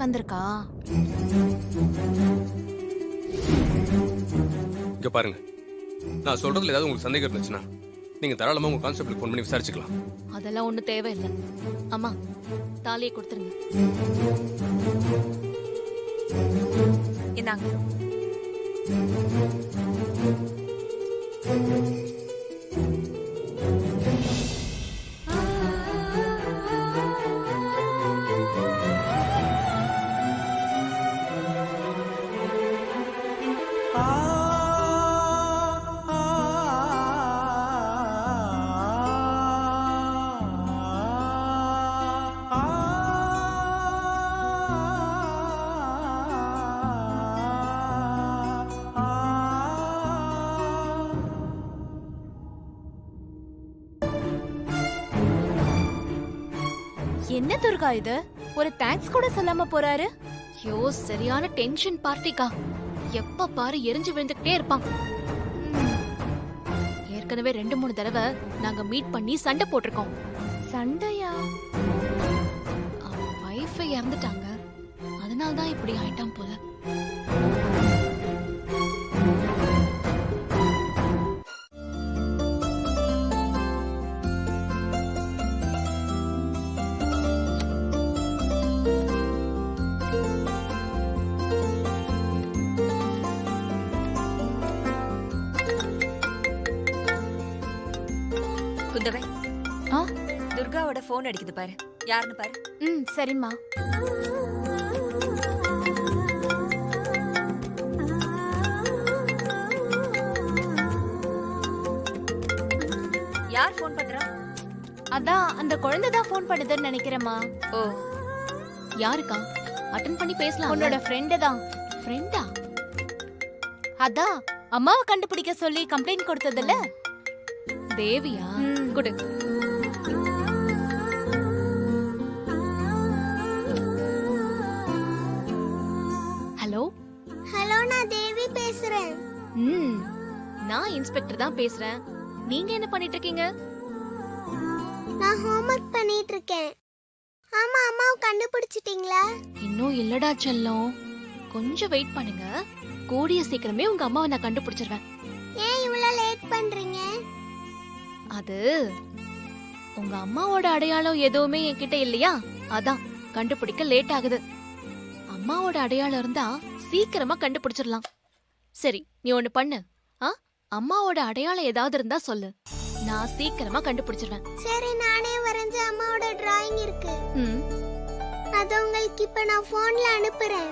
வந்திருக்கா? இங்க பாருங்க, நான் சொல்றதுல ஏதாவது உங்களுக்கு சந்தேகம் இருந்துச்சுன்னா நீங்க தாராளமா உங்க கான்ஸ்டபிளுக்கு ஃபோன் பண்ணி விசாரிச்சுக்கலாம். அதெல்லாம் ஒண்ணு தேவையில்லை. அம்மா, தாலியை கொடுத்துருங்க. இந்தாங்க. என்ன துர்கா இது? ஒரு தேங்க்ஸ் கூட சொல்லாம போறாரு. ஐயோ, சரியான டென்ஷன் பார்ட்டிக்கா. எப்ப பாரு எரிஞ்சு விழுந்துகிட்டே இருப்பான். ஏற்கனவே 2-3 தடவை நாங்க மீட் பண்ணி சண்டை போட்டிருக்கோம். சண்டையா? அவன் வைஃப் இறந்துட்டாங்க, அதனால்தான் இப்படி ஆயிட்டான் போல. குந்தவை, ஆ? துர்காவோட போன் அடிக்குது பாரு. யாருன்னு பாரு. சரிம்மா. யார் போன் பண்றா? அதான் அந்த குழந்தை தான் ஃபோன் பண்ணுதுன்னு நினைக்கிறேம்மா. ஓ, யாருக்கா? அட்டன் பண்ணி பேசலாம். உன்னோட ஃப்ரெண்டு தான். ஃப்ரெண்டா? அதான் அம்மாவை கண்டுபிடிக்க சொல்லி கம்ப்ளைண்ட் கொடுத்ததுல. தேவியா? குடு. ஹலோ. ஹலோ, நான் தேவி பேசுறேன். நான் இன்ஸ்பெக்டர் தான் பேசுறேன். நீங்க என்ன பண்ணிட்டு இருக்கீங்க? நான் ஹோம்வொர்க் பண்ணிட்டு இருக்கேன். ஆமா, அம்மாவை கண்டுபிடிச்சிட்டீங்களா? இன்னும் இல்லடா செல்லம், கொஞ்சம் வெயிட் பண்ணுங்க. கூடிய சீக்கிரமே உங்க அம்மாவை நான் கண்டுபிடிச்சிருவேன். ஏன் இவ்வளவு லேட் பண்றீங்க? அது உங்க அம்மாவோட அடையாளம் எதுவுமே என்கிட்ட இல்லையா, அதான் கண்டுபிடிக்க லேட் ஆகுது. அம்மாவோட அடையாளம் இருந்தா சீக்கிரமா கண்டுபிடிச்சிடலாம். சரி, நீ ஒண்ணு பண்ணு. அம்மாவோட அடையாளம் ஏதாவது இருந்தா சொல்லு, நான் சீக்கிரமா கண்டுபிடிச்சிருவேன். சரி, நானே வரைஞ்ச அம்மாவோட டிராயிங் இருக்கு. அத உங்களுக்கு இப்ப நான் போன்ல அனுப்புறேன்.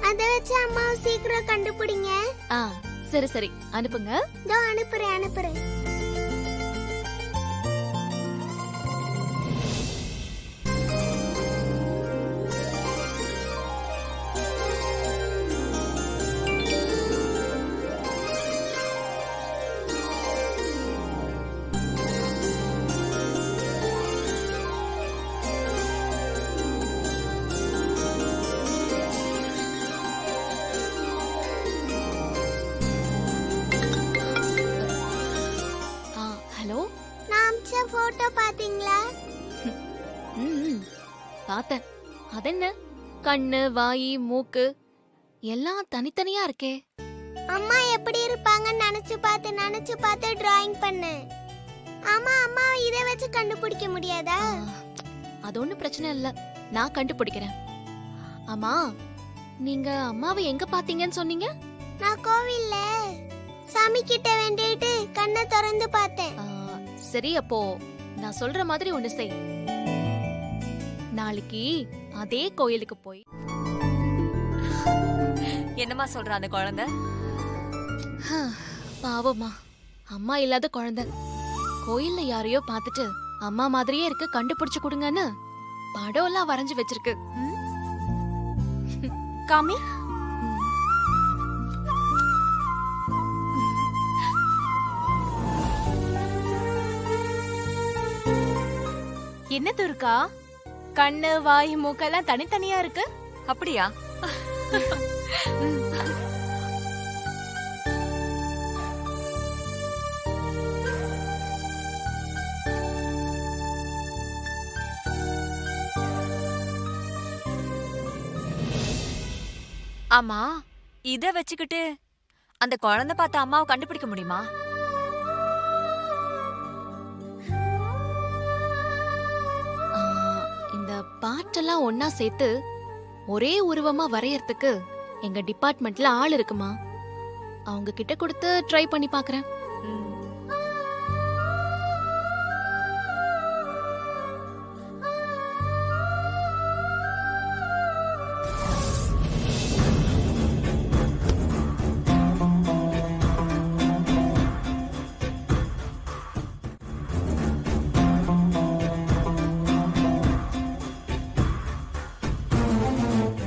அத வச்சு அம்மாவை சீக்கிரம் கண்டுபிடிங்க. சரி சரி, அனுப்புங்க. இதோ அனுப்புறேன். ஹலோ. நான் அம்ச போட்டோ பாத்தீங்களா? பார்த்தேன். அதென்ன, கண்ணு, வாயி, மூக்கு எல்லாம் தனித்தனியா இருக்கே. அம்மா எப்படி இருப்பாங்கன்னு நினைச்சு பார்த்து டிராயிங் பண்ணேன். ஆமா, அம்மா இத வச்சு கண்டுபிடிக்க முடியாதா? அது ஒண்ணும் பிரச்சனை இல்ல, நான் கண்டுபிடிக்கிறேன். ஆமா, நீங்க அம்மாவை எங்க பாத்தீங்கன்னு சொன்னீங்க? நான் கோவில்ல சாமி கிட்ட வேண்டிட்டு கண்ணை திறந்து பார்த்தேன். சரி, அப்போ நான் சொல்ற மாதிரி ஒண்ணு செய். நாளைக்கு அதே கோயிலுக்கு போய். என்னமா சொல்ற அந்த குழந்தை? பாவமா, அம்மா இல்லாத குழந்தை. கோயில்ல யாரையோ பார்த்துட்டு அம்மா மாதிரியே இருக்கு, கண்டுபிடிச்சு கொடுங்கன்னு படம் எல்லாம் வரைஞ்சு வச்சிருக்கு. காமி. என்ன துர்கா, கண்ணு, வாய், மூக்கெல்லாம் தனித்தனியா இருக்கு. அப்படியா? ஆமா, இத வச்சுக்கிட்டு அந்த குழந்தை பார்த்த அம்மாவை கண்டுபிடிக்க முடியுமா? ஆ, இந்த பாட்டெல்லாம் ஒன்னா சேர்த்து ஒரே உருவமா வரையறதுக்கு எங்க டிபார்ட்மெண்ட்ல ஆள் இருக்குமா? அவங்க கிட்ட கொடுத்து ட்ரை பண்ணி பார்க்கறேன். ம்.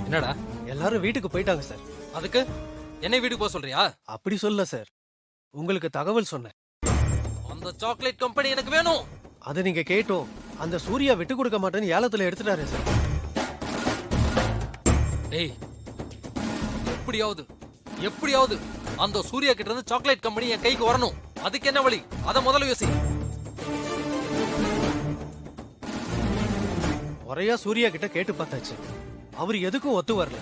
என்னடா எல்லாரும் வீட்டுக்கு போயிட்டாங்க சார். அதுக்கு என்னை வீட்டுக்கு போக சொல்றியா? அப்படி சொல்ல சார், உங்களுக்கு தகவல் சொன்னேன். அந்த சாக்லேட் கம்பெனி எனக்கு வேணும். அதை நீங்க கேட்டோம். அந்த சூர்யா விட்டு கொடுக்க மாட்டேன்னு ஏலத்துல எடுத்துட்டாரு சார். டேய், எப்படியாவது அந்த சூர்யா கிட்ட இருந்து சாக்லேட் கம்பெனி என் கைக்கு வரணும். அதுக்கு என்ன வழி? அத முதல்ல யோசி. முறையா சூர்யா கிட்ட கேட்டு பார்த்தாச்சு. அவர் எதுக்கும் ஒத்து வரல.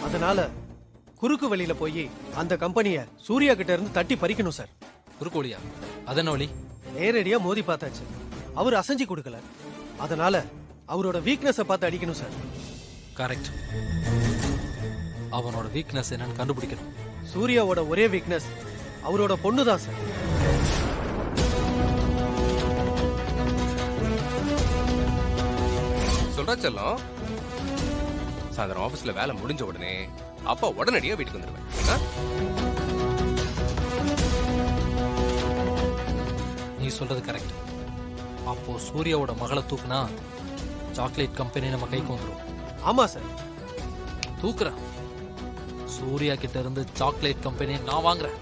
அதனால குறுக்கு வழியில போய் அந்த கம்பெனிய சூர்யா கிட்ட இருந்து தட்டி பறிக்கணும் சார். குறுக்கோழியா? அது என்ன வழி? நேரடியா மோதி பார்த்தாச்சு. அவர் அசைஞ்சு கொடுக்கல. அதனால அவரோட வீக்னஸ பார்த்து அடிக்கணும் சார். கரெக்ட். அவனோட வீக்னஸ் என்னன்னு கண்டுபிடிக்கணும். சூர்யாவோட ஒரே வீக்னஸ் அவரோட பொண்ணுதான் சார். சொல்றா செல்லம், சாயந்தரம் ஆபீஸ்ல வேலை முடிஞ்ச உடனே அப்பா உடனடியா வீட்டுக்கு வந்துருவேன். ஆ? நீ சொல்றது கரெக்ட். அப்போ சூர்யாவோட மகளை தூக்குனா சாக்லேட் கம்பெனி நம்ம கைக்கு வந்துடும். ஆமா சார். தூக்குறேன். சூர்யா கிட்ட இருந்து சாக்லேட் கம்பெனி நான் வாங்குறேன்.